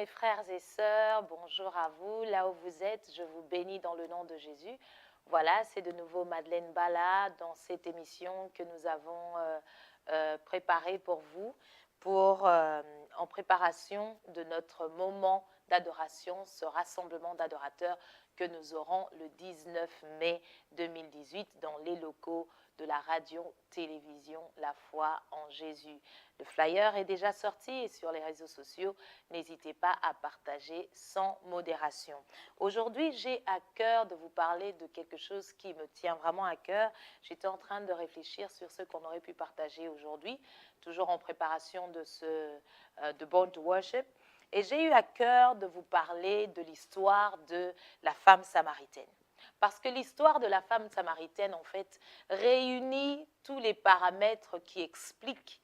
mes frères et sœurs, bonjour à vous, là où vous êtes, je vous bénis dans le nom de Jésus. Voilà, c'est de nouveau Madeleine Bala dans cette émission que nous avons préparée pour vous, en préparation de notre moment d'adoration, ce rassemblement d'adorateurs que nous aurons le 19 mai 2018 dans les locaux de la radio-télévision La Foi en Jésus. Le flyer est déjà sorti et sur les réseaux sociaux, n'hésitez pas à partager sans modération. Aujourd'hui, j'ai à cœur de vous parler de quelque chose qui me tient vraiment à cœur. J'étais en train de réfléchir sur ce qu'on aurait pu partager aujourd'hui, toujours en préparation de Born to Worship. Et j'ai eu à cœur de vous parler de l'histoire de la femme samaritaine. Parce que l'histoire de la femme samaritaine, en fait, réunit tous les paramètres qui expliquent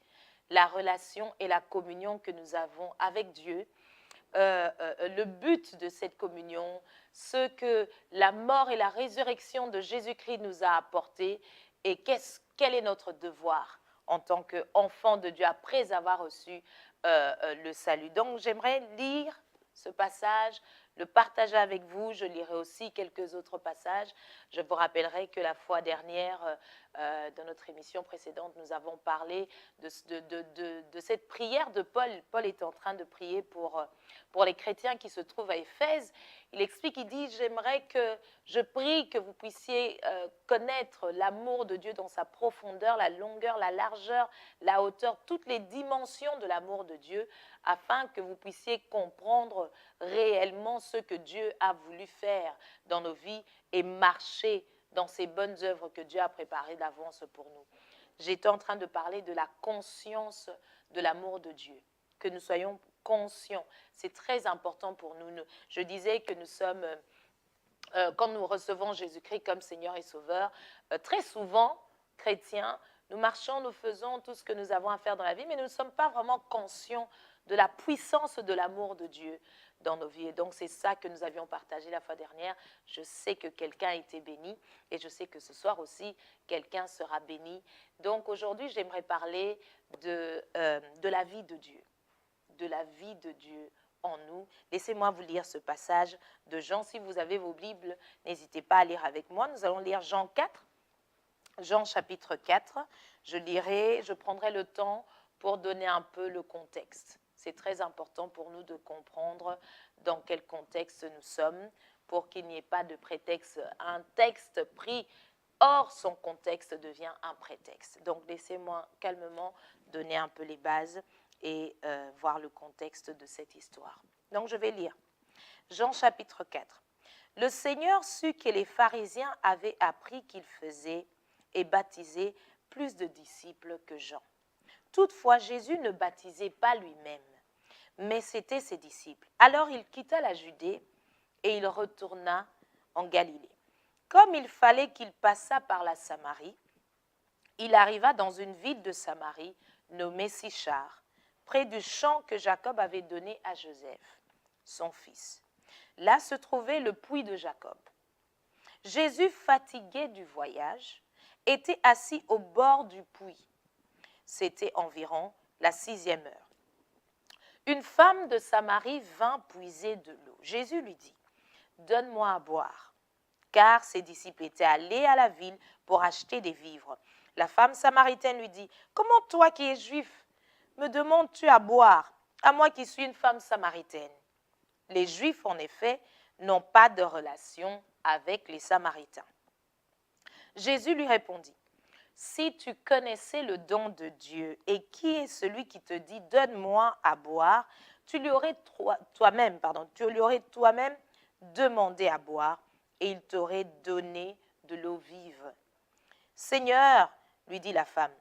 la relation et la communion que nous avons avec Dieu, le but de cette communion, ce que la mort et la résurrection de Jésus-Christ nous a apporté et quel est notre devoir en tant qu'enfant de Dieu après avoir reçu le salut. Donc j'aimerais lire ce passage, le partager avec vous. Je lirai aussi quelques autres passages. Je vous rappellerai que la fois dernière, dans notre émission précédente, nous avons parlé de cette prière de Paul. Paul est en train de prier pour les chrétiens qui se trouvent à Éphèse. Il explique, il dit, je prie que vous puissiez connaître l'amour de Dieu dans sa profondeur, la longueur, la largeur, la hauteur, toutes les dimensions de l'amour de Dieu, afin que vous puissiez comprendre réellement ce que Dieu a voulu faire dans nos vies et marcher dans ces bonnes œuvres que Dieu a préparées d'avance pour nous. J'étais en train de parler de la conscience de l'amour de Dieu, que nous soyons conscients. C'est très important pour nous. Je disais que nous sommes, quand nous recevons Jésus-Christ comme Seigneur et Sauveur, très souvent, chrétiens, nous marchons, nous faisons tout ce que nous avons à faire dans la vie, mais nous ne sommes pas vraiment conscients de la puissance de l'amour de Dieu dans nos vies. Et donc, c'est ça que nous avions partagé la fois dernière. Je sais que quelqu'un a été béni et je sais que ce soir aussi, quelqu'un sera béni. Donc, aujourd'hui, j'aimerais parler de la vie de Dieu, de la vie de Dieu en nous. Laissez-moi vous lire ce passage de Jean. Si vous avez vos Bibles, n'hésitez pas à lire avec moi. Nous allons lire Jean 4, Jean chapitre 4. Je prendrai le temps pour donner un peu le contexte. C'est très important pour nous de comprendre dans quel contexte nous sommes pour qu'il n'y ait pas de prétexte. Un texte pris hors son contexte devient un prétexte. Donc, laissez-moi calmement donner un peu les bases et voir le contexte de cette histoire. Donc, je vais lire. Jean chapitre 4. Le Seigneur sut que les pharisiens avaient appris qu'il faisait et baptisait plus de disciples que Jean. Toutefois, Jésus ne baptisait pas lui-même, mais c'étaient ses disciples. Alors il quitta la Judée et il retourna en Galilée. Comme il fallait qu'il passât par la Samarie, il arriva dans une ville de Samarie nommée Sichar, près du champ que Jacob avait donné à Joseph, son fils. Là se trouvait le puits de Jacob. Jésus, fatigué du voyage, était assis au bord du puits. C'était environ la 6e heure. Une femme de Samarie vint puiser de l'eau. Jésus lui dit, « Donne-moi à boire. » Car ses disciples étaient allés à la ville pour acheter des vivres. La femme samaritaine lui dit, « Comment toi qui es juif, me demandes-tu à boire, à moi qui suis une femme samaritaine ?» Les Juifs, en effet, n'ont pas de relation avec les Samaritains. Jésus lui répondit, « Si tu connaissais le don de Dieu et qui est celui qui te dit « Donne-moi à boire », tu lui aurais toi-même demandé à boire et il t'aurait donné de l'eau vive. »« Seigneur, lui dit la femme,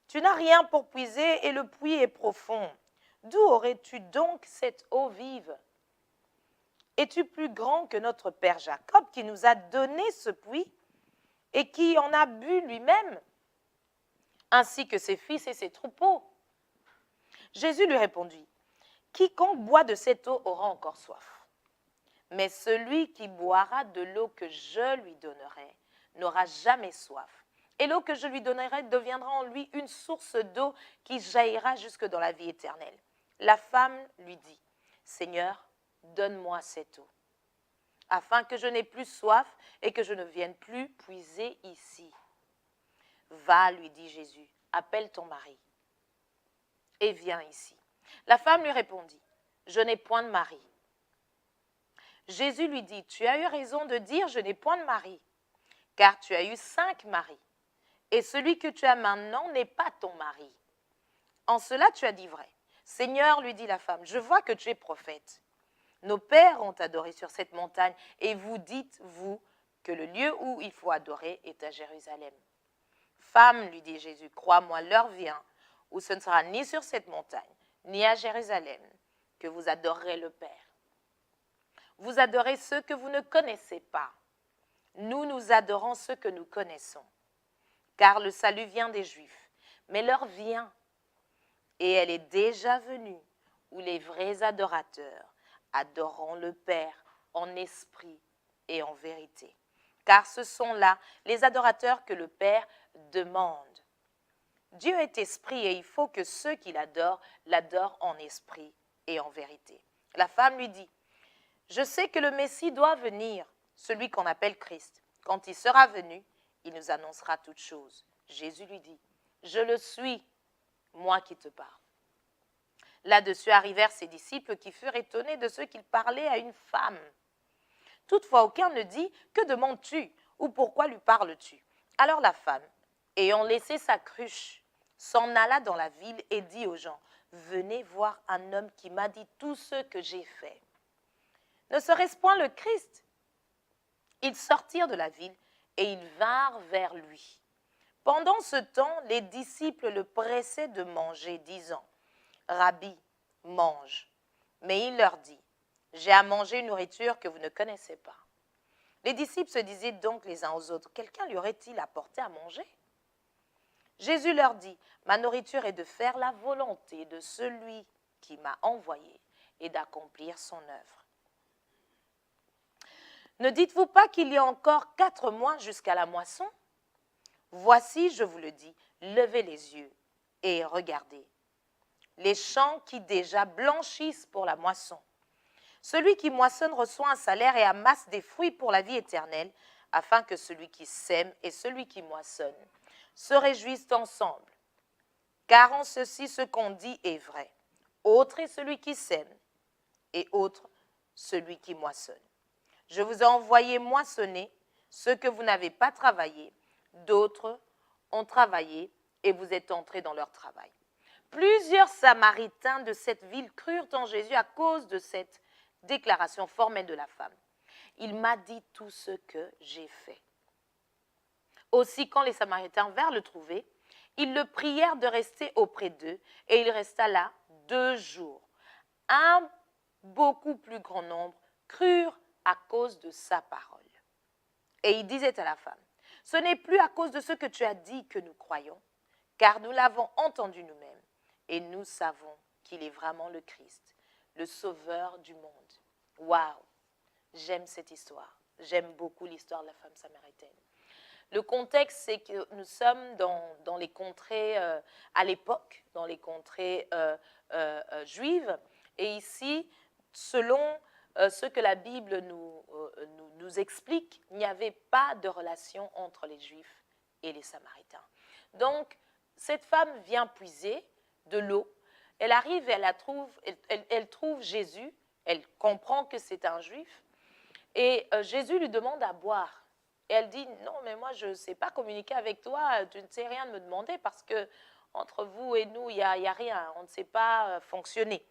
tu n'as rien pour puiser et le puits est profond. D'où aurais-tu donc cette eau vive ? Es-tu plus grand que notre père Jacob qui nous a donné ce puits et qui en a bu lui-même, ainsi que ses fils et ses troupeaux ? » Jésus lui répondit, « Quiconque boit de cette eau aura encore soif. Mais celui qui boira de l'eau que je lui donnerai n'aura jamais soif. Et l'eau que je lui donnerai deviendra en lui une source d'eau qui jaillira jusque dans la vie éternelle. » La femme lui dit, « Seigneur, donne-moi cette eau, afin que je n'ai plus soif et que je ne vienne plus puiser ici. Va, lui dit Jésus, appelle ton mari et viens ici. La femme lui répondit, je n'ai point de mari. Jésus lui dit, tu as eu raison de dire, je n'ai point de mari, car tu as eu 5 maris, et celui que tu as maintenant n'est pas ton mari. En cela tu as dit vrai. Seigneur, lui dit la femme, je vois que tu es prophète. Nos pères ont adoré sur cette montagne, et vous dites, vous, que le lieu où il faut adorer est à Jérusalem. Femme, lui dit Jésus, crois-moi, l'heure vient où ce ne sera ni sur cette montagne, ni à Jérusalem, que vous adorerez le Père. Vous adorez ceux que vous ne connaissez pas. Nous adorons ceux que nous connaissons. Car le salut vient des Juifs. Mais l'heure vient, et elle est déjà venue, où les vrais adorateurs adoreront le Père en esprit et en vérité. Car ce sont là les adorateurs que le Père demande. Dieu est esprit et il faut que ceux qui l'adorent en esprit et en vérité. La femme lui dit, je sais que le Messie doit venir, celui qu'on appelle Christ. Quand il sera venu, il nous annoncera toutes choses. Jésus lui dit, je le suis, moi qui te parle. Là-dessus arrivèrent ses disciples qui furent étonnés de ce qu'il parlait à une femme. Toutefois, aucun ne dit, que demandes-tu ou pourquoi lui parles-tu? Alors la femme, ayant laissé sa cruche, s'en alla dans la ville et dit aux gens, venez voir un homme qui m'a dit tout ce que j'ai fait. Ne serait-ce point le Christ? Ils sortirent de la ville et ils vinrent vers lui. Pendant ce temps, les disciples le pressaient de manger, disant, Rabbi, mange. Mais il leur dit, j'ai à manger une nourriture que vous ne connaissez pas. Les disciples se disaient donc les uns aux autres, quelqu'un lui aurait-il apporté à manger? Jésus leur dit, ma nourriture est de faire la volonté de celui qui m'a envoyé et d'accomplir son œuvre. Ne dites-vous pas qu'il y a encore 4 mois jusqu'à la moisson? Voici, je vous le dis, levez les yeux et regardez. Les champs qui déjà blanchissent pour la moisson. Celui qui moissonne reçoit un salaire et amasse des fruits pour la vie éternelle, afin que celui qui sème et celui qui moissonne se réjouissent ensemble. Car en ceci, ce qu'on dit est vrai. Autre est celui qui sème, et autre celui qui moissonne. Je vous ai envoyé moissonner ce que vous n'avez pas travaillé. D'autres ont travaillé et vous êtes entrés dans leur travail. Plusieurs Samaritains de cette ville crurent en Jésus à cause de cette déclaration formelle de la femme. Il m'a dit tout ce que j'ai fait. Aussi, quand les Samaritains vinrent le trouver, ils le prièrent de rester auprès d'eux, et il resta là 2 jours. Un beaucoup plus grand nombre crurent à cause de sa parole. Et il disait à la femme, ce n'est plus à cause de ce que tu as dit que nous croyons, car nous l'avons entendu nous-mêmes, et nous savons qu'il est vraiment le Christ, le Sauveur du monde. Waouh! J'aime cette histoire. J'aime beaucoup l'histoire de la femme samaritaine. Le contexte, c'est que nous sommes dans les contrées, à l'époque, dans les contrées juives. Et ici, selon ce que la Bible nous explique, il n'y avait pas de relation entre les Juifs et les Samaritains. Donc, cette femme vient puiser de l'eau. Elle arrive et elle trouve Jésus. Elle comprend que c'est un Juif. Et Jésus lui demande à boire. Et elle dit, non, mais moi, je ne sais pas communiquer avec toi, tu ne sais rien me demander parce que entre vous et nous, il n'y a rien, on ne sait pas fonctionner.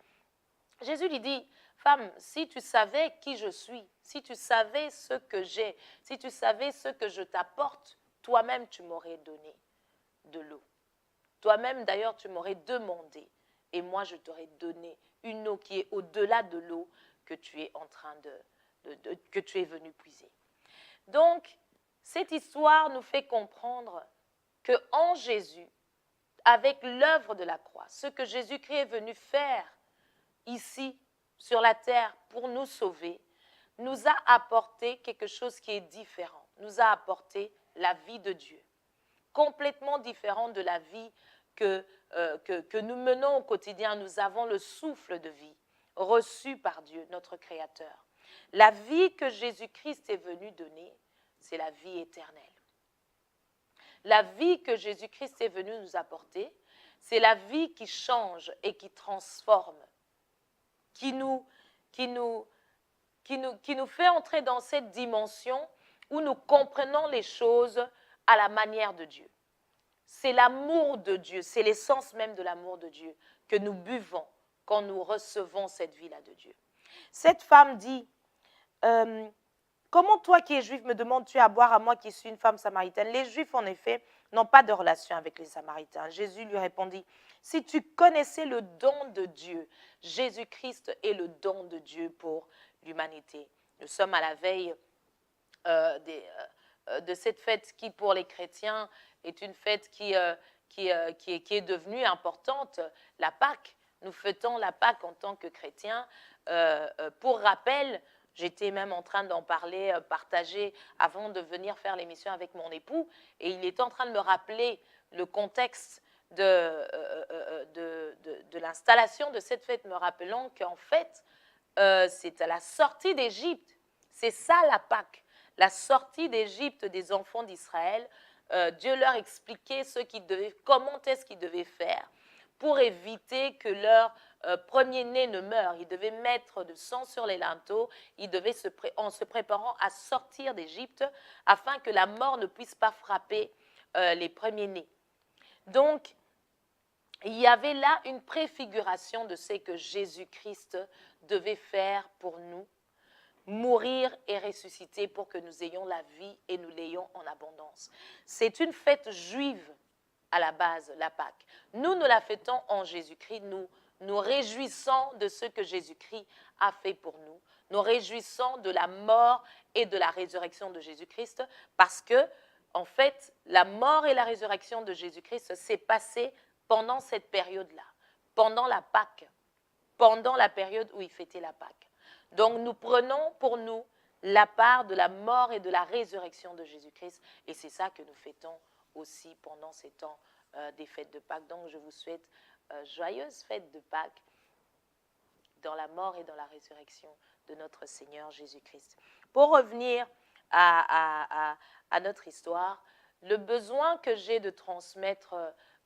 Jésus lui dit, femme, si tu savais qui je suis, si tu savais ce que j'ai, si tu savais ce que je t'apporte, toi-même, tu m'aurais donné de l'eau. Toi-même, d'ailleurs, tu m'aurais demandé. Et moi, je t'aurais donné une eau qui est au-delà de l'eau que tu es en train que tu es venu puiser. Donc, cette histoire nous fait comprendre qu'en Jésus, avec l'œuvre de la croix, ce que Jésus-Christ est venu faire ici, sur la terre, pour nous sauver, nous a apporté quelque chose qui est différent, nous a apporté la vie de Dieu, complètement différente de la vie que nous menons au quotidien. Nous avons le souffle de vie, reçue par Dieu, notre Créateur. La vie que Jésus-Christ est venu donner, c'est la vie éternelle. La vie que Jésus-Christ est venu nous apporter, c'est la vie qui change et qui transforme, qui nous fait entrer dans cette dimension où nous comprenons les choses à la manière de Dieu. C'est l'amour de Dieu, c'est l'essence même de l'amour de Dieu que nous buvons quand nous recevons cette vie-là de Dieu. Cette femme dit, comment toi qui es juif me demandes-tu à boire à moi qui suis une femme samaritaine? Les juifs en effet n'ont pas de relation avec les samaritains. Jésus lui répondit, si tu connaissais le don de Dieu, Jésus-Christ est le don de Dieu pour l'humanité. Nous sommes à la veille de cette fête qui pour les chrétiens est une fête qui est devenue importante, la Pâque. Nous fêtons la Pâque en tant que chrétiens. Pour rappel, j'étais même en train d'en parler, partager avant de venir faire l'émission avec mon époux, et il est en train de me rappeler le contexte de l'installation de cette fête, me rappelant qu'en fait, c'est à la sortie d'Égypte. C'est ça la Pâque, la sortie d'Égypte des enfants d'Israël. Dieu leur expliquait comment est-ce qu'ils devaient faire pour éviter que leur premier-né ne meure. Ils devaient mettre du sang sur les linteaux, ils devaient en se préparant à sortir d'Égypte afin que la mort ne puisse pas frapper les premiers-nés. Donc, il y avait là une préfiguration de ce que Jésus-Christ devait faire pour nous, mourir et ressusciter pour que nous ayons la vie et nous l'ayons en abondance. C'est une fête juive à la base, la Pâque. Nous la fêtons en Jésus-Christ, nous réjouissons de ce que Jésus-Christ a fait pour nous. Nous réjouissons de la mort et de la résurrection de Jésus-Christ parce que, en fait, la mort et la résurrection de Jésus-Christ s'est passée pendant cette période-là, pendant la Pâque, pendant la période où il fêtait la Pâque. Donc, nous prenons pour nous la part de la mort et de la résurrection de Jésus-Christ et c'est ça que nous fêtons aussi pendant ces temps des fêtes de Pâques. Donc, je vous souhaite joyeuses fêtes de Pâques dans la mort et dans la résurrection de notre Seigneur Jésus-Christ. Pour revenir à notre histoire, le besoin que j'ai de transmettre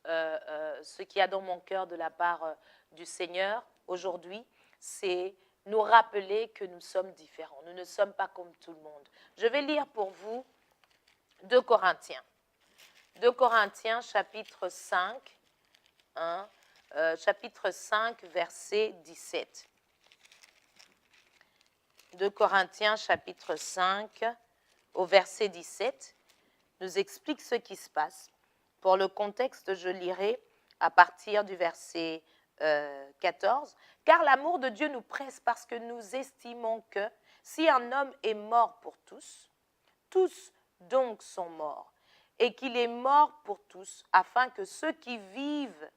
ce qu'il y a dans mon cœur de la part du Seigneur aujourd'hui, c'est nous rappeler que nous sommes différents. Nous ne sommes pas comme tout le monde. Je vais lire pour vous 2 Corinthiens. 2 Corinthiens, chapitre 5, chapitre 5, verset 17. 2 Corinthiens, chapitre 5, au verset 17, nous explique ce qui se passe. Pour le contexte, je lirai à partir du verset 14. « Car l'amour de Dieu nous presse parce que nous estimons que si un homme est mort pour tous, tous donc sont morts. Et qu'il est mort pour tous, afin que ceux qui vivent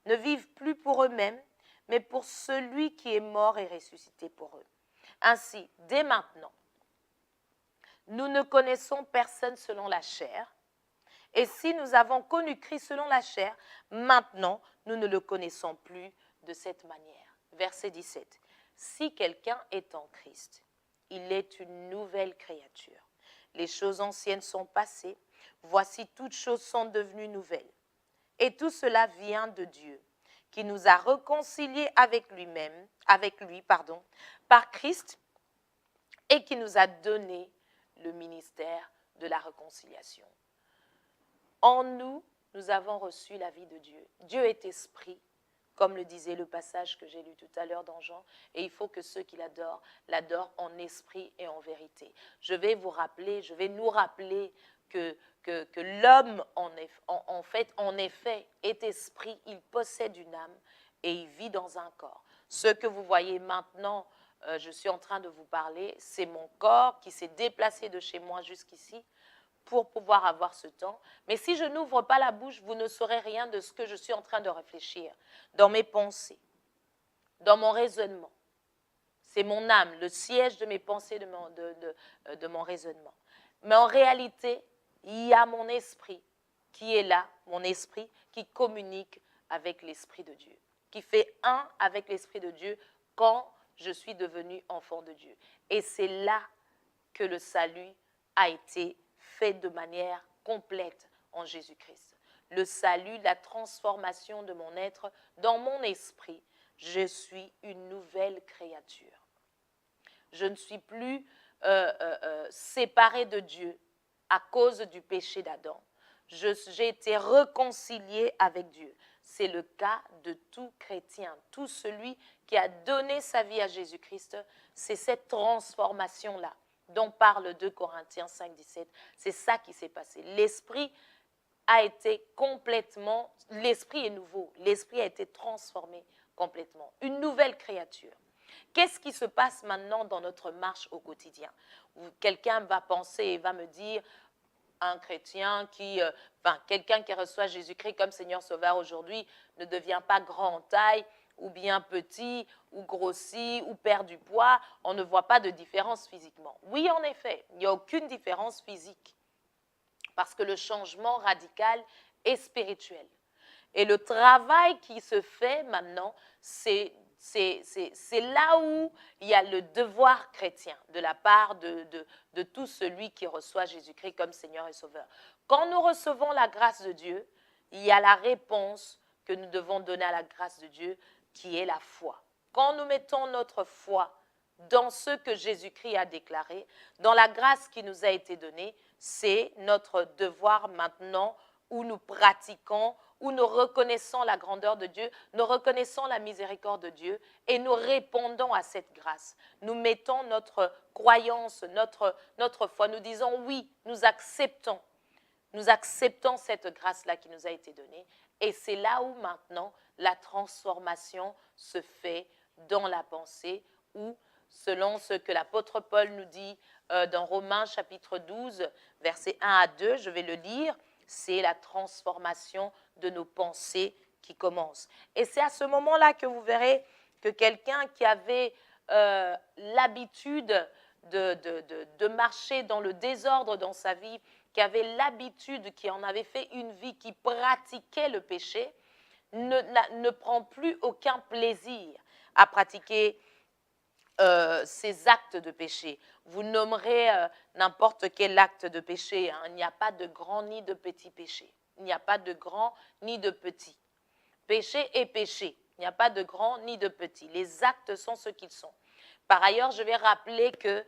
ne vivent plus pour eux-mêmes, mais pour celui qui est mort et ressuscité pour eux. Ainsi, dès maintenant, nous ne connaissons personne selon la chair, et si nous avons connu Christ selon la chair, maintenant, nous ne le connaissons plus de cette manière. » Verset 17. « Si quelqu'un est en Christ, il est une nouvelle créature. Les choses anciennes sont passées, voici toutes choses sont devenues nouvelles. Et tout cela vient de Dieu, qui nous a réconciliés avec lui, par Christ, et qui nous a donné le ministère de la réconciliation. En nous, nous avons reçu la vie de Dieu. Dieu est esprit, comme le disait le passage que j'ai lu tout à l'heure dans Jean, et il faut que ceux qui l'adorent en esprit et en vérité. Je vais nous rappeler que l'homme, en effet, est esprit, il possède une âme et il vit dans un corps. Ce que vous voyez maintenant, je suis en train de vous parler, c'est mon corps qui s'est déplacé de chez moi jusqu'ici pour pouvoir avoir ce temps. Mais si je n'ouvre pas la bouche, vous ne saurez rien de ce que je suis en train de réfléchir, dans mes pensées, dans mon raisonnement. C'est mon âme, le siège de mes pensées, de mon raisonnement. Mais en réalité, il y a mon esprit qui est là, mon esprit qui communique avec l'Esprit de Dieu, qui fait un avec l'Esprit de Dieu quand je suis devenu enfant de Dieu. Et c'est là que le salut a été fait de manière complète en Jésus-Christ. Le salut, la transformation de mon être dans mon esprit. Je suis une nouvelle créature. Je ne suis plus séparée de Dieu à cause du péché d'Adam. J'ai été réconciliée avec Dieu. C'est le cas de tout chrétien, tout celui qui a donné sa vie à Jésus-Christ. C'est cette transformation-là dont parle 2 Corinthiens 5, 17. C'est ça qui s'est passé. L'esprit a été complètement, l'esprit est nouveau, l'esprit a été transformé complètement. Une nouvelle créature. Qu'est-ce qui se passe maintenant dans notre marche au quotidien? Quelqu'un va penser et va me dire, un chrétien quelqu'un qui reçoit Jésus-Christ comme Seigneur Sauveur aujourd'hui ne devient pas grand en taille, ou bien petit, ou grossi, ou perd du poids. On ne voit pas de différence physiquement. Oui, en effet, il n'y a aucune différence physique, parce que le changement radical est spirituel. Et le travail qui se fait maintenant, c'est là où il y a le devoir chrétien de la part de tout celui qui reçoit Jésus-Christ comme Seigneur et Sauveur. Quand nous recevons la grâce de Dieu, il y a la réponse que nous devons donner à la grâce de Dieu, qui est la foi. Quand nous mettons notre foi dans ce que Jésus-Christ a déclaré, dans la grâce qui nous a été donnée, c'est notre devoir maintenant où nous pratiquons, où nous reconnaissons la grandeur de Dieu, nous reconnaissons la miséricorde de Dieu et nous répondons à cette grâce. Nous mettons notre croyance, notre foi, nous disons oui, nous acceptons cette grâce-là qui nous a été donnée. Et c'est là où maintenant la transformation se fait dans la pensée, où selon ce que l'apôtre Paul nous dit dans Romains chapitre 12, versets 1 à 2, je vais le lire, c'est la transformation de nos pensées qui commence. Et c'est à ce moment-là que vous verrez que quelqu'un qui avait l'habitude de marcher dans le désordre dans sa vie, qui avait l'habitude, qui en avait fait une vie, qui pratiquait le péché, ne prend plus aucun plaisir à pratiquer ces actes de péché. Vous nommerez n'importe quel acte de péché. Hein. Il n'y a pas de grand ni de petit péché. Il n'y a pas de grand ni de petit. Péché est péché. Il n'y a pas de grand ni de petit. Les actes sont ce qu'ils sont. Par ailleurs, je vais rappeler que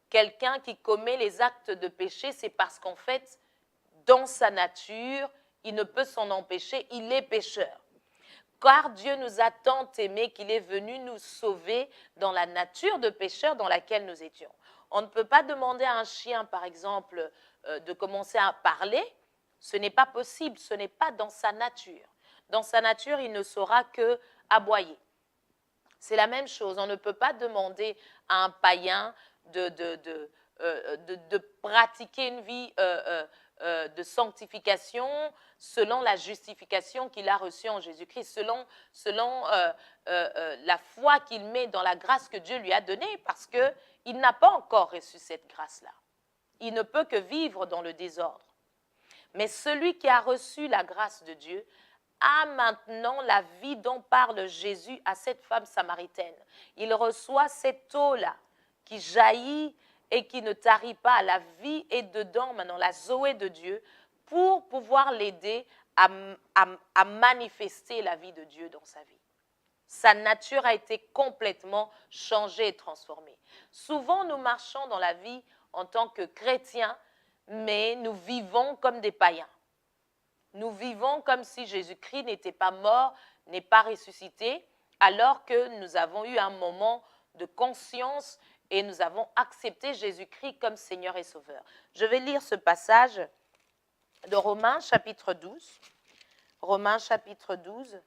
quelqu'un qui commet les actes de péché, c'est parce qu'en fait, dans sa nature, il ne peut s'en empêcher, il est pécheur. Car Dieu nous a tant aimés qu'il est venu nous sauver dans la nature de pécheur dans laquelle nous étions. On ne peut pas demander à un chien, par exemple, de commencer à parler. Ce n'est pas possible, ce n'est pas dans sa nature. Dans sa nature, il ne saura que aboyer. C'est la même chose. On ne peut pas demander à un païen de pratiquer une vie de sanctification selon la justification qu'il a reçue en Jésus-Christ, selon la foi qu'il met dans la grâce que Dieu lui a donnée, parce qu'il n'a pas encore reçu cette grâce-là. Il ne peut que vivre dans le désordre. Mais celui qui a reçu la grâce de Dieu a maintenant la vie dont parle Jésus à cette femme samaritaine. Il reçoit cette eau-là qui jaillit et qui ne tarit pas. La vie est dedans maintenant, la Zoé de Dieu, pour pouvoir l'aider à manifester la vie de Dieu dans sa vie. Sa nature a été complètement changée et transformée. Souvent, nous marchons dans la vie en tant que chrétiens, mais nous vivons comme des païens. Nous vivons comme si Jésus-Christ n'était pas mort, n'est pas ressuscité, alors que nous avons eu un moment de conscience et nous avons accepté Jésus-Christ comme Seigneur et Sauveur. Je vais lire ce passage de Romains chapitre 12. Romains chapitre 12.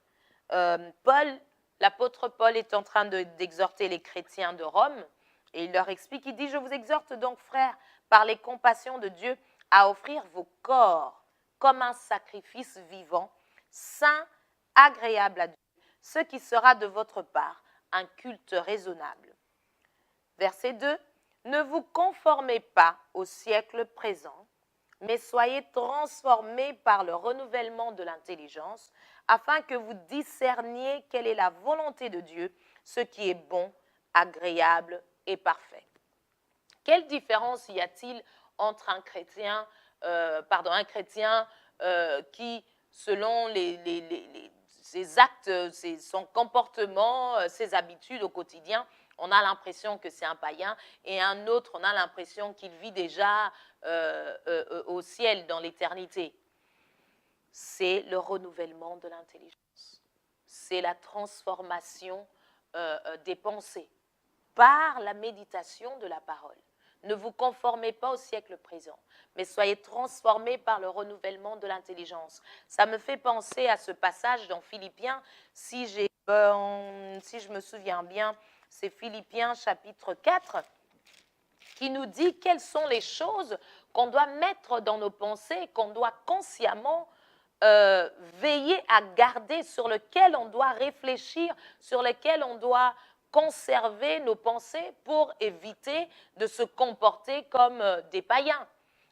L'apôtre Paul est en train d'exhorter les chrétiens de Rome et il leur explique, il dit « Je vous exhorte donc, frères, par les compassions de Dieu, à offrir vos corps comme un sacrifice vivant, saint, agréable à Dieu, ce qui sera de votre part un culte raisonnable. » Verset 2, « Ne vous conformez pas au siècle présent, mais soyez transformés par le renouvellement de l'intelligence, afin que vous discerniez quelle est la volonté de Dieu, ce qui est bon, agréable et parfait. Quelle différence y a-t-il entre un chrétien qui, selon ses actes, son comportement, ses habitudes au quotidien, on a l'impression que c'est un païen, et un autre, on a l'impression qu'il vit déjà au ciel, dans l'éternité. C'est le renouvellement de l'intelligence. C'est la transformation des pensées par la méditation de la parole. Ne vous conformez pas au siècle présent, mais soyez transformés par le renouvellement de l'intelligence. Ça me fait penser à ce passage dans Philippiens, si je me souviens bien, c'est Philippiens chapitre 4, qui nous dit quelles sont les choses qu'on doit mettre dans nos pensées, qu'on doit consciemment veiller à garder, sur lesquelles on doit réfléchir, sur lesquelles on doit conserver nos pensées pour éviter de se comporter comme des païens,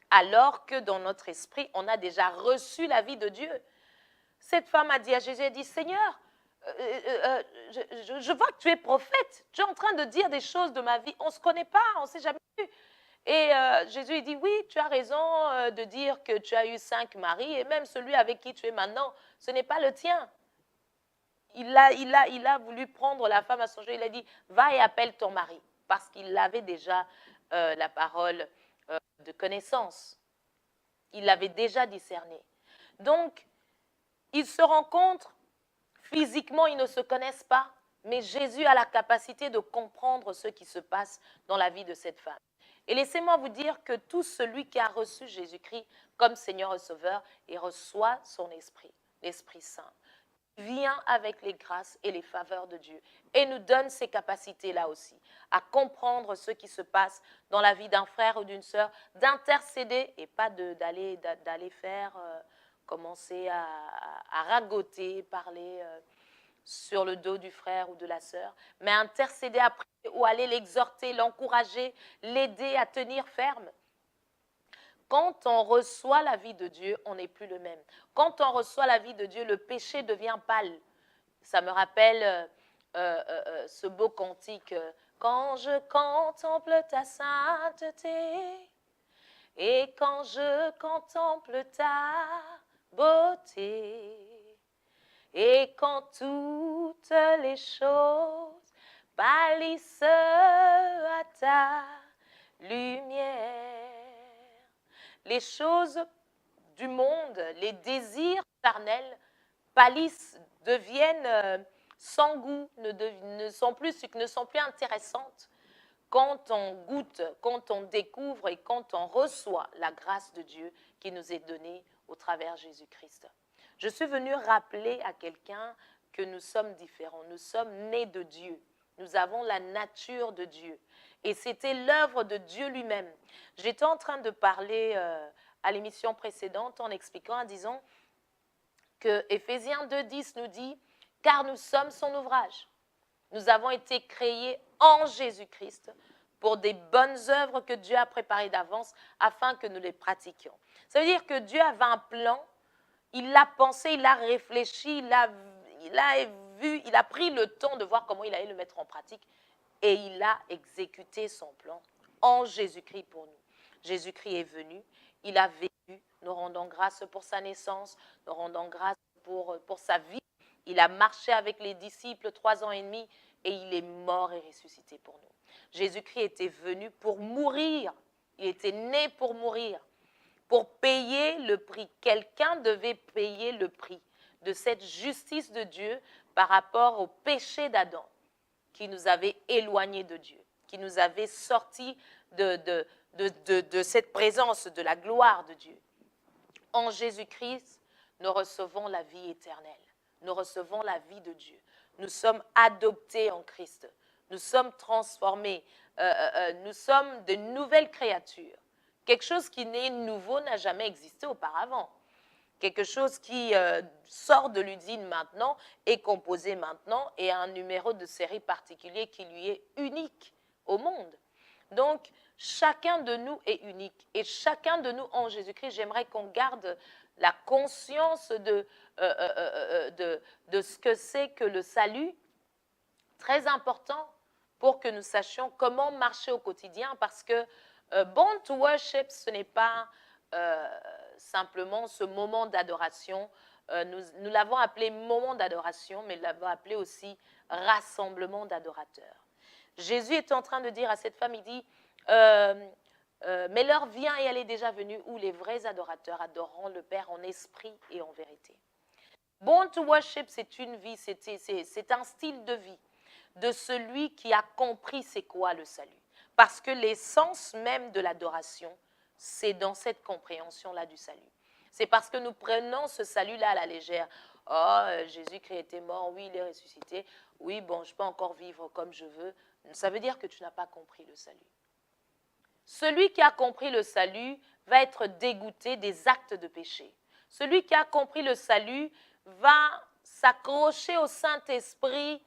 alors que dans notre esprit, on a déjà reçu la vie de Dieu. Cette femme a dit à Jésus, elle dit, Seigneur, je vois que tu es prophète, tu es en train de dire des choses de ma vie, on ne se connaît pas, on ne s'est jamais vu. Et Jésus dit, oui, tu as raison de dire que tu as eu 5 maris, et même celui avec qui tu es maintenant, ce n'est pas le tien. Il a voulu prendre la femme à son jeu, il a dit, va et appelle ton mari, parce qu'il avait déjà la parole de connaissance. Il l'avait déjà discerné. Donc, ils se rencontrent, physiquement, ils ne se connaissent pas, mais Jésus a la capacité de comprendre ce qui se passe dans la vie de cette femme. Et laissez-moi vous dire que tout celui qui a reçu Jésus-Christ comme Seigneur et Sauveur, il reçoit son esprit, l'Esprit Saint, vient avec les grâces et les faveurs de Dieu et nous donne ces capacités-là aussi, à comprendre ce qui se passe dans la vie d'un frère ou d'une sœur, d'intercéder et pas d'aller faire, commencer à ragoter, parler sur le dos du frère ou de la sœur, mais intercéder après ou aller l'exhorter, l'encourager, l'aider à tenir ferme. Quand on reçoit la vie de Dieu, on n'est plus le même. Quand on reçoit la vie de Dieu, le péché devient pâle. Ça me rappelle ce beau cantique. Quand je contemple ta sainteté et quand je contemple ta beauté et quand toutes les choses pâlissent à ta lumière. Les choses du monde, les désirs charnels pâlissent, deviennent sans goût, ne sont plus intéressantes quand on goûte, quand on découvre et quand on reçoit la grâce de Dieu qui nous est donnée au travers Jésus-Christ. Je suis venue rappeler à quelqu'un que nous sommes différents, nous sommes nés de Dieu, nous avons la nature de Dieu. Et c'était l'œuvre de Dieu lui-même. J'étais en train de parler à l'émission précédente en expliquant, en disant que Éphésiens 2,10 nous dit « Car nous sommes son ouvrage. Nous avons été créés en Jésus-Christ pour des bonnes œuvres que Dieu a préparées d'avance afin que nous les pratiquions. » Ça veut dire que Dieu avait un plan, il l'a pensé, il l'a réfléchi, il a vu, il a pris le temps de voir comment il allait le mettre en pratique. Et il a exécuté son plan en Jésus-Christ pour nous. Jésus-Christ est venu, il a vécu, nous rendons grâce pour sa naissance, nous rendons grâce pour sa vie. Il a marché avec les disciples 3 ans et demi et il est mort et ressuscité pour nous. Jésus-Christ était venu pour mourir, il était né pour mourir, pour payer le prix. Quelqu'un devait payer le prix de cette justice de Dieu par rapport au péché d'Adam, qui nous avait éloignés de Dieu, qui nous avait sortis de cette présence, de la gloire de Dieu. En Jésus-Christ, nous recevons la vie éternelle. Nous recevons la vie de Dieu. Nous sommes adoptés en Christ. Nous sommes transformés. Nous sommes de nouvelles créatures. Quelque chose qui n'est nouveau n'a jamais existé auparavant. Quelque chose qui sort de l'usine maintenant, est composé maintenant et a un numéro de série particulier qui lui est unique au monde. Donc, chacun de nous est unique. Et chacun de nous en Jésus-Christ, j'aimerais qu'on garde la conscience de ce que c'est que le salut, Très important pour que nous sachions comment marcher au quotidien, parce que Born to Worship, ce n'est pas simplement ce moment d'adoration. Nous l'avons appelé moment d'adoration, mais nous l'avons appelé aussi rassemblement d'adorateurs. Jésus est en train de dire à cette femme, il dit, mais l'heure vient et elle est déjà venue où les vrais adorateurs adoreront le Père en esprit et en vérité. Born to Worship, c'est une vie, c'est un style de vie de celui qui a compris c'est quoi le salut. Parce que l'essence même de l'adoration, c'est dans cette compréhension-là du salut. C'est parce que nous prenons ce salut-là à la légère. Oh, Jésus-Christ était mort, oui, il est ressuscité. Oui, bon, je peux encore vivre comme je veux. Ça veut dire que tu n'as pas compris le salut. Celui qui a compris le salut va être dégoûté des actes de péché. Celui qui a compris le salut va s'accrocher au Saint-Esprit.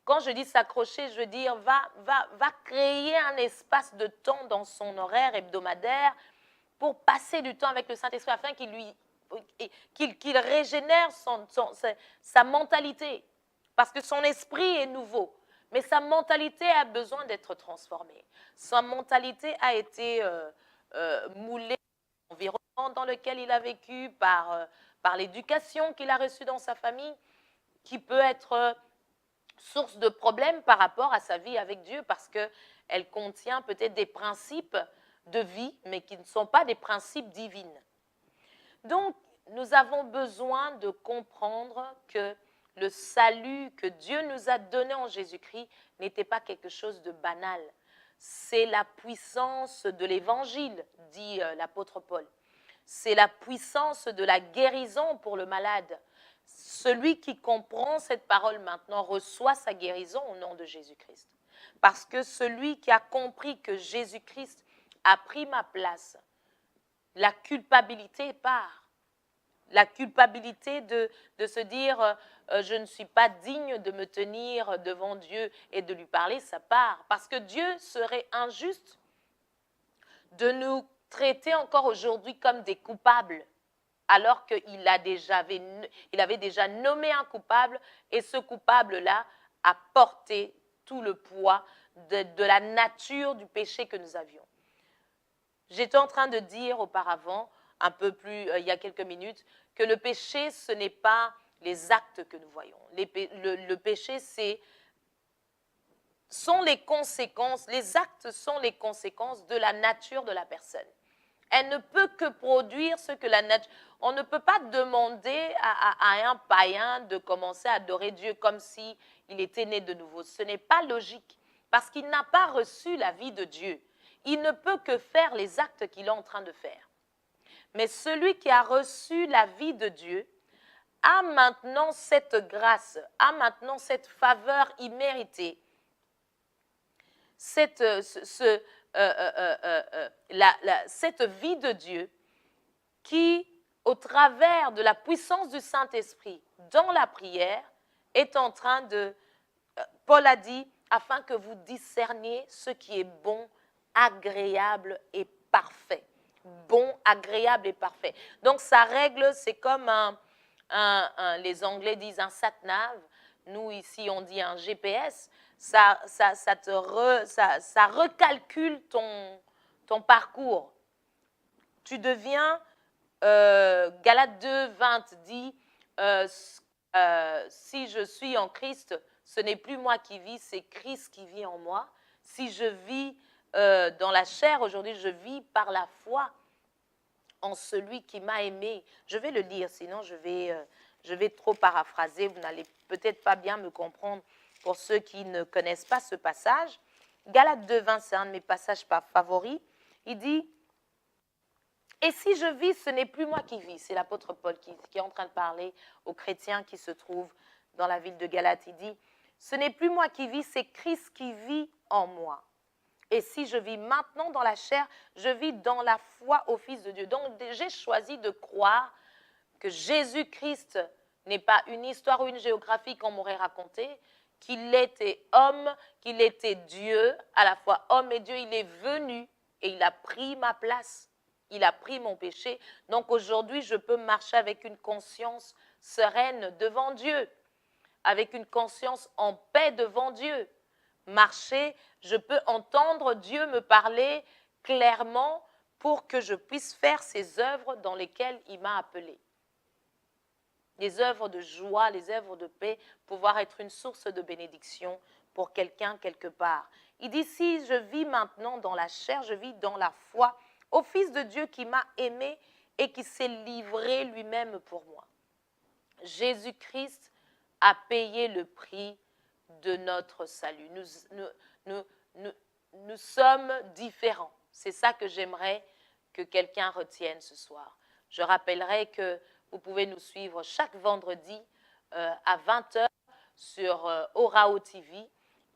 Quand je dis s'accrocher, je veux dire va créer un espace de temps dans son horaire hebdomadaire pour passer du temps avec le Saint-Esprit afin qu'il régénère sa mentalité. Parce que son esprit est nouveau, mais sa mentalité a besoin d'être transformée. Sa mentalité a été moulée par l'environnement dans lequel il a vécu, par l'éducation qu'il a reçue dans sa famille, qui peut être source de problèmes par rapport à sa vie avec Dieu, parce qu'elle contient peut-être des principes de vie, mais qui ne sont pas des principes divins. Donc, nous avons besoin de comprendre que le salut que Dieu nous a donné en Jésus-Christ n'était pas quelque chose de banal. C'est la puissance de l'Évangile, dit l'apôtre Paul. C'est la puissance de la guérison pour le malade. Celui qui comprend cette parole maintenant reçoit sa guérison au nom de Jésus-Christ. Parce que celui qui a compris que Jésus-Christ a pris ma place, la culpabilité part. La culpabilité de se dire je ne suis pas digne de me tenir devant Dieu et de lui parler, ça part. Parce que Dieu serait injuste de nous traiter encore aujourd'hui comme des coupables, alors qu'il avait déjà nommé un coupable, et ce coupable-là a porté tout le poids de la nature du péché que nous avions. J'étais en train de dire auparavant, un peu plus, il y a quelques minutes, que le péché, ce n'est pas les actes que nous voyons. Le péché, sont les conséquences, les actes sont les conséquences de la nature de la personne. Elle ne peut que produire ce que la nature... On ne peut pas demander à un païen de commencer à adorer Dieu comme s'il était né de nouveau. Ce n'est pas logique, parce qu'il n'a pas reçu la vie de Dieu. Il ne peut que faire les actes qu'il est en train de faire. Mais celui qui a reçu la vie de Dieu a maintenant cette grâce, a maintenant cette faveur imméritée, cette vie de Dieu qui, au travers de la puissance du Saint-Esprit dans la prière, est en train de, Paul a dit, afin que vous discerniez ce qui est bon, agréable et parfait. Bon, agréable et parfait. Donc, sa règle, c'est comme les Anglais disent un sat-nav. Nous, ici, on dit un GPS. Ça recalcule ton parcours. Tu deviens, Galates 2, 20 dit, si je suis en Christ, ce n'est plus moi qui vis, c'est Christ qui vit en moi. Si je vis dans la chair, aujourd'hui, je vis par la foi en celui qui m'a aimé. Je vais le lire, sinon je vais trop paraphraser. Vous n'allez peut-être pas bien me comprendre pour ceux qui ne connaissent pas ce passage. Galates 2, 20, c'est un de mes passages favoris. Il dit, et si je vis, ce n'est plus moi qui vis. C'est l'apôtre Paul qui est en train de parler aux chrétiens qui se trouvent dans la ville de Galate. Il dit, ce n'est plus moi qui vis, c'est Christ qui vit en moi. Et si je vis maintenant dans la chair, je vis dans la foi au Fils de Dieu. Donc, j'ai choisi de croire que Jésus-Christ n'est pas une histoire ou une géographie qu'on m'aurait racontée, qu'il était homme, qu'il était Dieu, à la fois homme et Dieu. Il est venu et il a pris ma place. Il a pris mon péché. Donc, aujourd'hui, je peux marcher avec une conscience sereine devant Dieu. avec une conscience en paix devant Dieu. Marcher, je peux entendre Dieu me parler clairement pour que je puisse faire ces œuvres dans lesquelles il m'a appelé. Les œuvres de joie, les œuvres de paix, pouvoir être une source de bénédiction pour quelqu'un quelque part. Il dit, si je vis maintenant dans la chair, je vis dans la foi au Fils de Dieu qui m'a aimé et qui s'est livré lui-même pour moi. Jésus-Christ a payé le prix de notre salut. Nous sommes différents. C'est ça que j'aimerais que quelqu'un retienne ce soir. Je rappellerai que vous pouvez nous suivre chaque vendredi à 20 h sur Orao TV.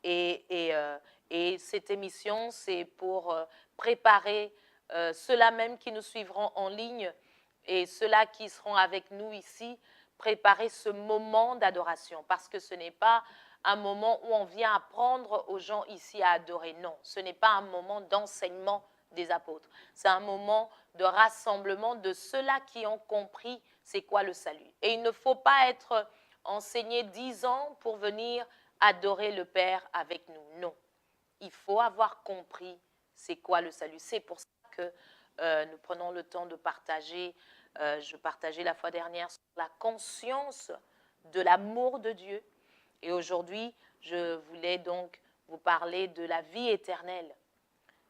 Et cette émission, c'est pour préparer ceux-là même qui nous suivront en ligne et ceux-là qui seront avec nous ici, préparer ce moment d'adoration. Parce que ce n'est pas un moment où on vient apprendre aux gens ici à adorer. Non, ce n'est pas un moment d'enseignement des apôtres. C'est un moment de rassemblement de ceux-là qui ont compris c'est quoi le salut. Et il ne faut pas être enseigné 10 ans pour venir adorer le Père avec nous. Non, il faut avoir compris c'est quoi le salut. C'est pour ça que nous prenons le temps de partager. Je partageais la fois dernière sur la conscience de l'amour de Dieu. Et aujourd'hui, je voulais donc vous parler de la vie éternelle.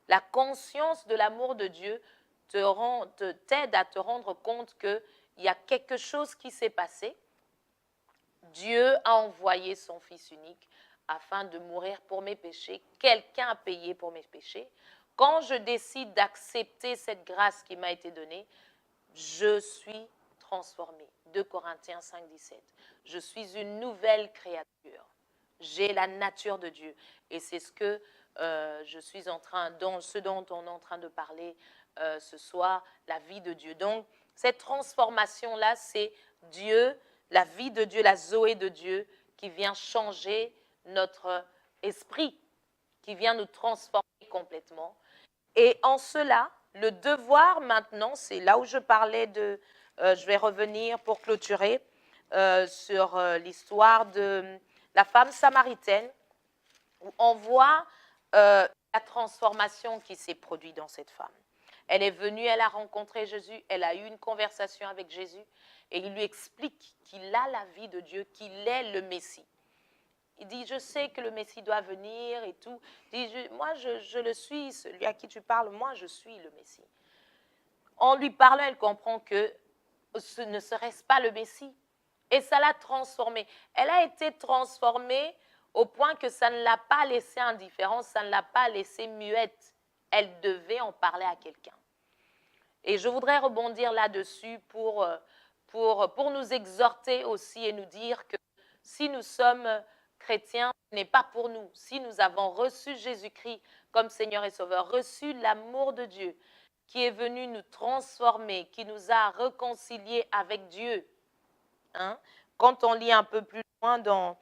La conscience de l'amour de Dieu t'aide à te rendre compte qu'il y a quelque chose qui s'est passé. Dieu a envoyé son Fils unique afin de mourir pour mes péchés. Quelqu'un a payé pour mes péchés. Quand je décide d'accepter cette grâce qui m'a été donnée, je suis transformée. 2 Corinthiens 5, 17. Je suis une nouvelle créature. J'ai la nature de Dieu. Et c'est ce que je suis en train, ce dont on est en train de parler ce soir, la vie de Dieu. Donc, cette transformation-là, c'est Dieu, la vie de Dieu, la Zoé de Dieu, qui vient changer notre esprit, qui vient nous transformer complètement. Et en cela, le devoir maintenant, c'est là où je parlais de, je vais revenir pour clôturer sur l'histoire de la femme samaritaine, où on voit la transformation qui s'est produite dans cette femme. Elle est venue, elle a rencontré Jésus, elle a eu une conversation avec Jésus et il lui explique qu'il a la vie de Dieu, qu'il est le Messie. Il dit, je sais que le Messie doit venir et tout. Il dit, moi, je le suis, celui à qui tu parles, moi, je suis le Messie. En lui parlant, elle comprend que ce ne serait-ce pas le Messie. Et ça l'a transformée. Elle a été transformée au point que ça ne l'a pas laissée indifférente, ça ne l'a pas laissée muette. Elle devait en parler à quelqu'un. Et je voudrais rebondir là-dessus pour nous exhorter aussi et nous dire que si nous sommes chrétiens, ce n'est pas pour nous. Si nous avons reçu Jésus-Christ comme Seigneur et Sauveur, reçu l'amour de Dieu qui est venu nous transformer, qui nous a réconciliés avec Dieu. Hein? Quand on lit un peu plus loin dans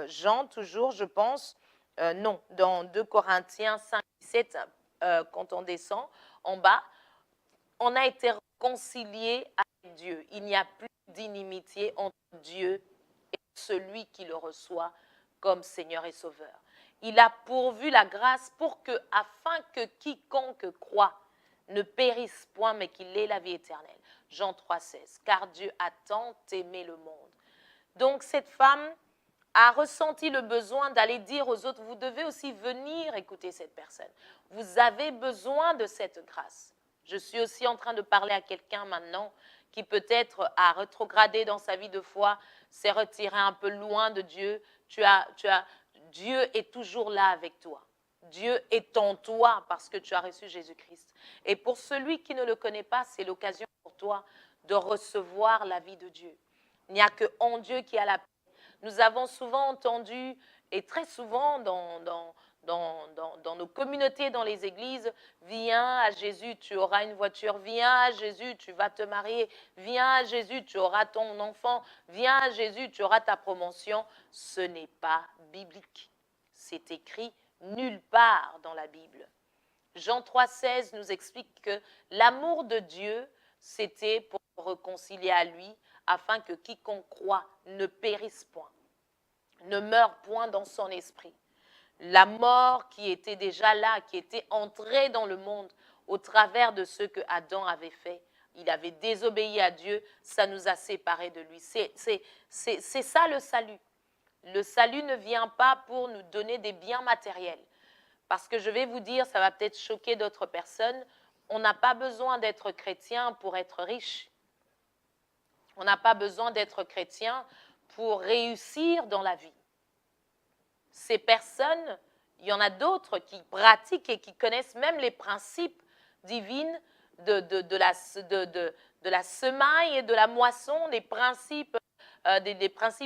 Jean, toujours, je pense, non, dans 2 Corinthiens 5, 17, quand on descend en bas, on a été réconciliés avec Dieu. Il n'y a plus d'inimitié entre Dieu et celui qui le reçoit comme Seigneur et Sauveur. Il a pourvu la grâce pour que, afin que quiconque croit ne périsse point, mais qu'il ait la vie éternelle. Jean 3, 16. Car Dieu a tant aimé le monde. Donc cette femme a ressenti le besoin d'aller dire aux autres, vous devez aussi venir écouter cette personne. Vous avez besoin de cette grâce. Je suis aussi en train de parler à quelqu'un maintenant qui peut-être a rétrogradé dans sa vie de foi, s'est retiré un peu loin de Dieu. Dieu est toujours là avec toi. Dieu est en toi parce que tu as reçu Jésus-Christ. Et pour celui qui ne le connaît pas, c'est l'occasion pour toi de recevoir la vie de Dieu. Il n'y a que en Dieu qui a la paix. Nous avons souvent entendu, et très souvent dans nos communautés, dans les églises, viens à Jésus, tu auras une voiture, viens à Jésus, tu vas te marier, viens à Jésus, tu auras ton enfant, viens à Jésus, tu auras ta promotion. Ce n'est pas biblique. C'est écrit nulle part dans la Bible. Jean 3,16 nous explique que l'amour de Dieu, c'était pour réconcilier à lui, afin que quiconque croit ne périsse point, ne meure point dans son esprit. La mort qui était déjà là, qui était entrée dans le monde au travers de ce que Adam avait fait, il avait désobéi à Dieu, ça nous a séparés de lui. C'est ça le salut. Le salut ne vient pas pour nous donner des biens matériels. Parce que je vais vous dire, ça va peut-être choquer d'autres personnes, on n'a pas besoin d'être chrétien pour être riche. On n'a pas besoin d'être chrétien pour réussir dans la vie. Ces personnes, il y en a d'autres qui pratiquent et qui connaissent même les principes divins de la semaille et de la moisson, des principes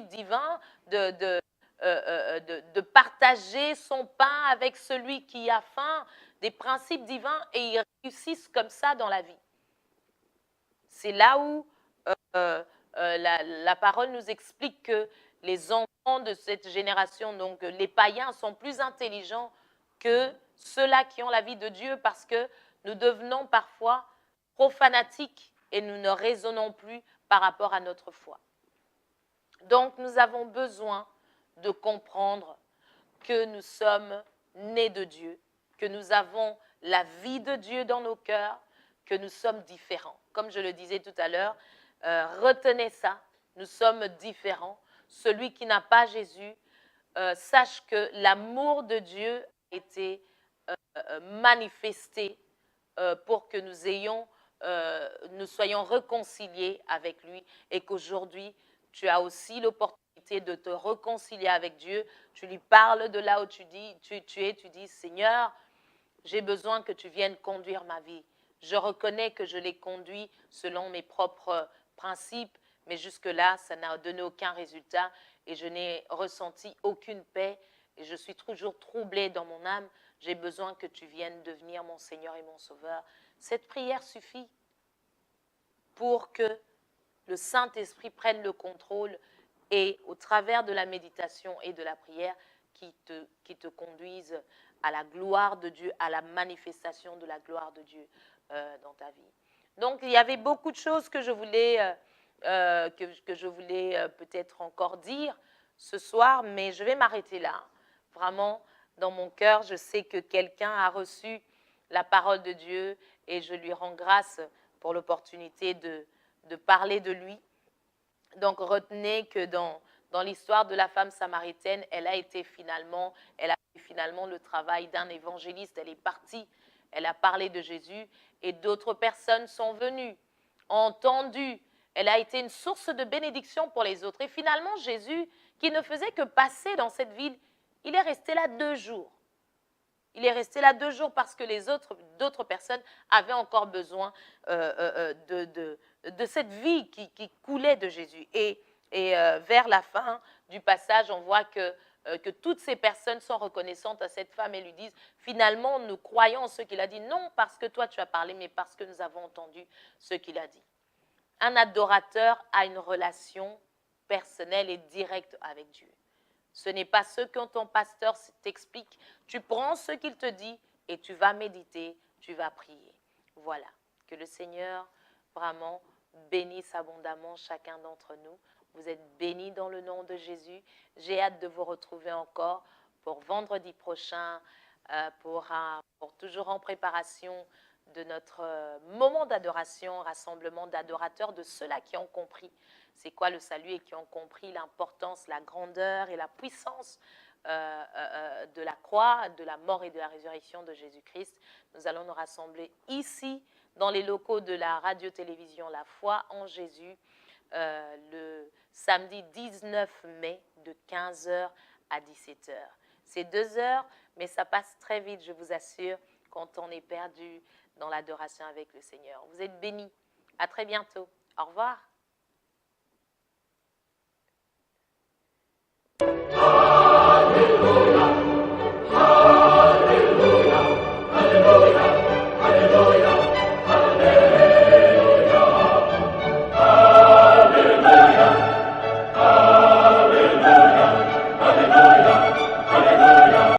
divins de partager son pain avec celui qui a faim, des principes divins, et ils réussissent comme ça dans la vie. C'est là où la parole nous explique que les enfants de cette génération, donc les païens, sont plus intelligents que ceux-là qui ont la vie de Dieu, parce que nous devenons parfois trop fanatiques et nous ne raisonnons plus par rapport à notre foi. Donc nous avons besoin de comprendre que nous sommes nés de Dieu, que nous avons la vie de Dieu dans nos cœurs, que nous sommes différents. Comme je le disais tout à l'heure, retenez ça, nous sommes différents. Celui qui n'a pas Jésus, sache que l'amour de Dieu a été manifesté pour que nous soyons réconciliés avec lui, et qu'aujourd'hui, tu as aussi l'opportunité de te réconcilier avec Dieu. Tu lui parles de là où tu dis, Seigneur, j'ai besoin que tu viennes conduire ma vie. Je reconnais que je l'ai conduit selon mes propres principes, mais jusque-là, ça n'a donné aucun résultat et je n'ai ressenti aucune paix et je suis toujours troublée dans mon âme. J'ai besoin que tu viennes devenir mon Seigneur et mon Sauveur. Cette prière suffit pour que le Saint-Esprit prenne le contrôle et au travers de la méditation et de la prière qui te conduisent à la gloire de Dieu, à la manifestation de la gloire de Dieu dans ta vie. Donc, il y avait beaucoup de choses que je voulais, peut-être encore dire ce soir, mais je vais m'arrêter là. Vraiment, dans mon cœur, je sais que quelqu'un a reçu la parole de Dieu et je lui rends grâce pour l'opportunité de parler de lui. Donc, retenez que dans l'histoire de la femme samaritaine, elle a fait finalement le travail d'un évangéliste. Elle est partie, elle a parlé de Jésus et d'autres personnes sont venues, ont entendu. Elle a été une source de bénédiction pour les autres. Et finalement, Jésus, qui ne faisait que passer dans cette ville, il est resté là 2 jours. Il est resté là 2 jours parce que d'autres personnes avaient encore besoin de cette vie qui coulait de Jésus. Et vers la fin du passage, on voit que toutes ces personnes sont reconnaissantes à cette femme et lui disent, finalement, nous croyons en ce qu'il a dit, non parce que toi tu as parlé, mais parce que nous avons entendu ce qu'il a dit. Un adorateur a une relation personnelle et directe avec Dieu. Ce n'est pas ce que ton pasteur t'explique. Tu prends ce qu'il te dit et tu vas méditer, tu vas prier. Voilà. Que le Seigneur vraiment bénisse abondamment chacun d'entre nous. Vous êtes bénis dans le nom de Jésus. J'ai hâte de vous retrouver encore pour vendredi prochain, pour toujours en préparation de notre moment d'adoration, rassemblement d'adorateurs, de ceux-là qui ont compris c'est quoi le salut et qui ont compris l'importance, la grandeur et la puissance de la croix, de la mort et de la résurrection de Jésus-Christ. Nous allons nous rassembler ici, dans les locaux de la radio-télévision La Foi en Jésus, le samedi 19 mai de 15h à 17h. C'est 2 heures, mais ça passe très vite, je vous assure, quand on est perdu dans l'adoration avec le Seigneur. Vous êtes bénis. À très bientôt. Au revoir.